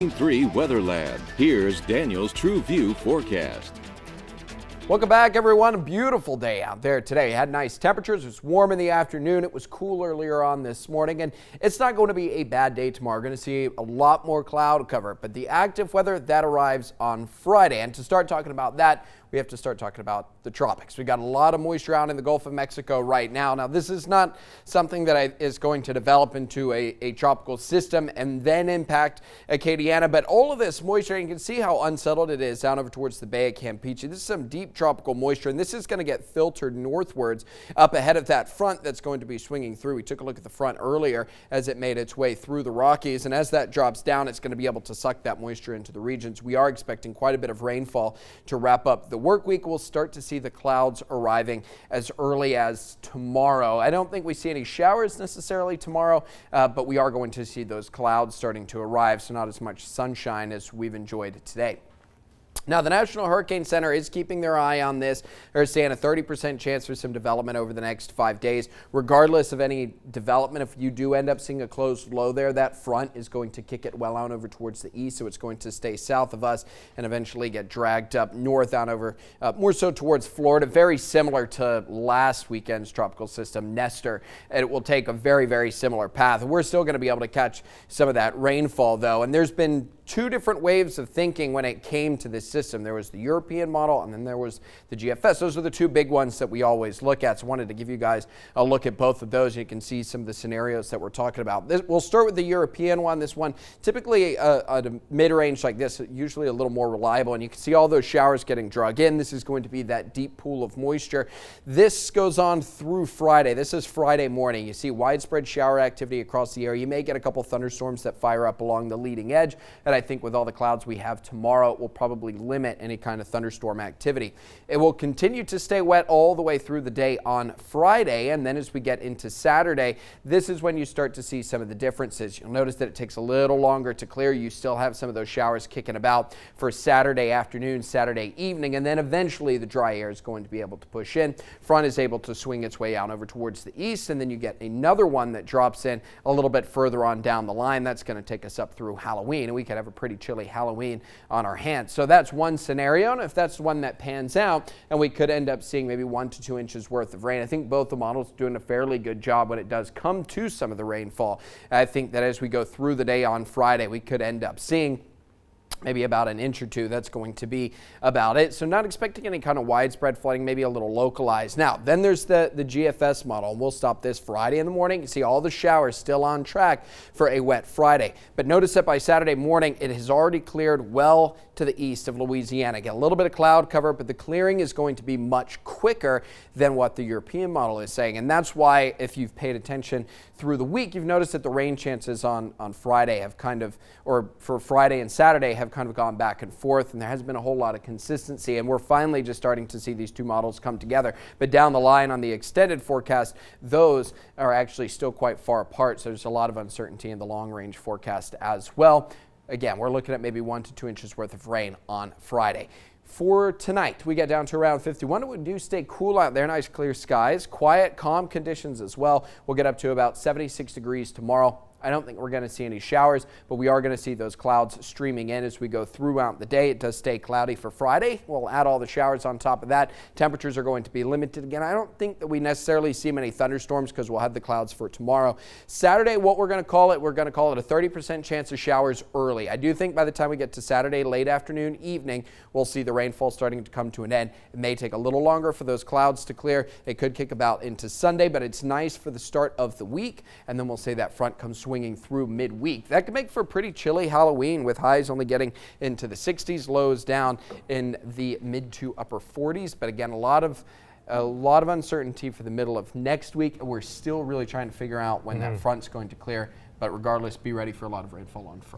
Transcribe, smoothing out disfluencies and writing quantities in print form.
3 Weather Lab. Here's Daniel's True View forecast. Welcome back, everyone. A beautiful day out there today. Had nice temperatures. It was warm in the afternoon. It was cool earlier on this morning, and it's not going to be a bad day tomorrow. We're going to see a lot more cloud cover, but the active weather that arrives on Friday. And to start talking about that, we have to start talking about the tropics. We got a lot of moisture out in the Gulf of Mexico right now. Now, this is not something that is going to develop into a tropical system and then impact Acadiana, but all of this moisture, you can see how unsettled it is down over towards the Bay of Campeche. This is some deep tropical moisture, and this is going to get filtered northwards up ahead of that front that's going to be swinging through. We took a look at the front earlier as it made its way through the Rockies, and as that drops down, it's going to be able to suck that moisture into the regions. We are expecting quite a bit of rainfall to wrap up the work week. We'll start to see the clouds arriving as early as tomorrow. I don't think we see any showers necessarily tomorrow, but we are going to see those clouds starting to arrive, so not as much sunshine as we've enjoyed today. Now, the National Hurricane Center is keeping their eye on this. They're saying a 30% chance for some development over the next 5 days. Regardless of any development, if you do end up seeing a closed low there, that front is going to kick it well on over towards the east, so it's going to stay south of us and eventually get dragged up north on over, more so towards Florida, very similar to last weekend's tropical system, Nestor. And it will take a very, very similar path. We're still going to be able to catch some of that rainfall, though, and there's been two different waves of thinking when it came to this system. There was the European model, and then there was the GFS. Those are the two big ones that we always look at. So I wanted to give you guys a look at both of those. You can see some of the scenarios that we're talking about. We'll start with the European one. This one, typically at a mid-range like this, usually a little more reliable, and you can see all those showers getting drug in. This is going to be that deep pool of moisture. This goes on through Friday. This is Friday morning. You see widespread shower activity across the area. You may get a couple thunderstorms that fire up along the leading edge, and I think with all the clouds we have tomorrow, it will probably limit any kind of thunderstorm activity. It will continue to stay wet all the way through the day on Friday, and then as we get into Saturday, this is when you start to see some of the differences. You'll notice that it takes a little longer to clear. You still have some of those showers kicking about for Saturday afternoon, Saturday evening, and then eventually the dry air is going to be able to push in. Front is able to swing its way out over towards the east, and then you get another one that drops in a little bit further on down the line. That's going to take us up through Halloween, and we could have a pretty chilly Halloween on our hands. So that's one scenario, and if that's the one that pans out, and we could end up seeing maybe 1 to 2 inches worth of rain. I think both the models are doing a fairly good job when it does come to some of the rainfall. I think that as we go through the day on Friday, we could end up seeing maybe about an inch or two. That's going to be about it. So not expecting any kind of widespread flooding, maybe a little localized. Now, then there's the GFS model, and we'll stop this Friday in the morning. You see all the showers still on track for a wet Friday. But notice that by Saturday morning, it has already cleared well to the east of Louisiana. Get a little bit of cloud cover, but the clearing is going to be much quicker than what the European model is saying. And that's why, if you've paid attention through the week, you've noticed that the rain chances on Friday have kind of, or for Friday and Saturday, have kind of gone back and forth, and there hasn't been a whole lot of consistency, and we're finally just starting to see these two models come together. But down the line on the extended forecast, those are actually still quite far apart, so there's a lot of uncertainty in the long-range forecast as well. Again, we're looking at maybe 1 to 2 inches worth of rain on Friday. For tonight, we get down to around 51. It do stay cool out there, nice clear skies, quiet, calm conditions as well. We'll get up to about 76 degrees tomorrow. I don't think we're going to see any showers, but we are going to see those clouds streaming in as we go throughout the day. It does stay cloudy for Friday. We'll add all the showers on top of that. Temperatures are going to be limited again. I don't think that we necessarily see many thunderstorms because we'll have the clouds for tomorrow. Saturday, what we're going to call it a 30% chance of showers early. I do think by the time we get to Saturday, late afternoon, evening, we'll see the rainfall starting to come to an end. It may take a little longer for those clouds to clear. It could kick about into Sunday, but it's nice for the start of the week, and then we'll say that front comes swinging through midweek. That could make for a pretty chilly Halloween, with highs only getting into the 60s, lows down in the mid to upper 40s. But again, a lot of uncertainty for the middle of next week. We're still really trying to figure out when that front's going to clear. But regardless, be ready for a lot of rainfall on Friday.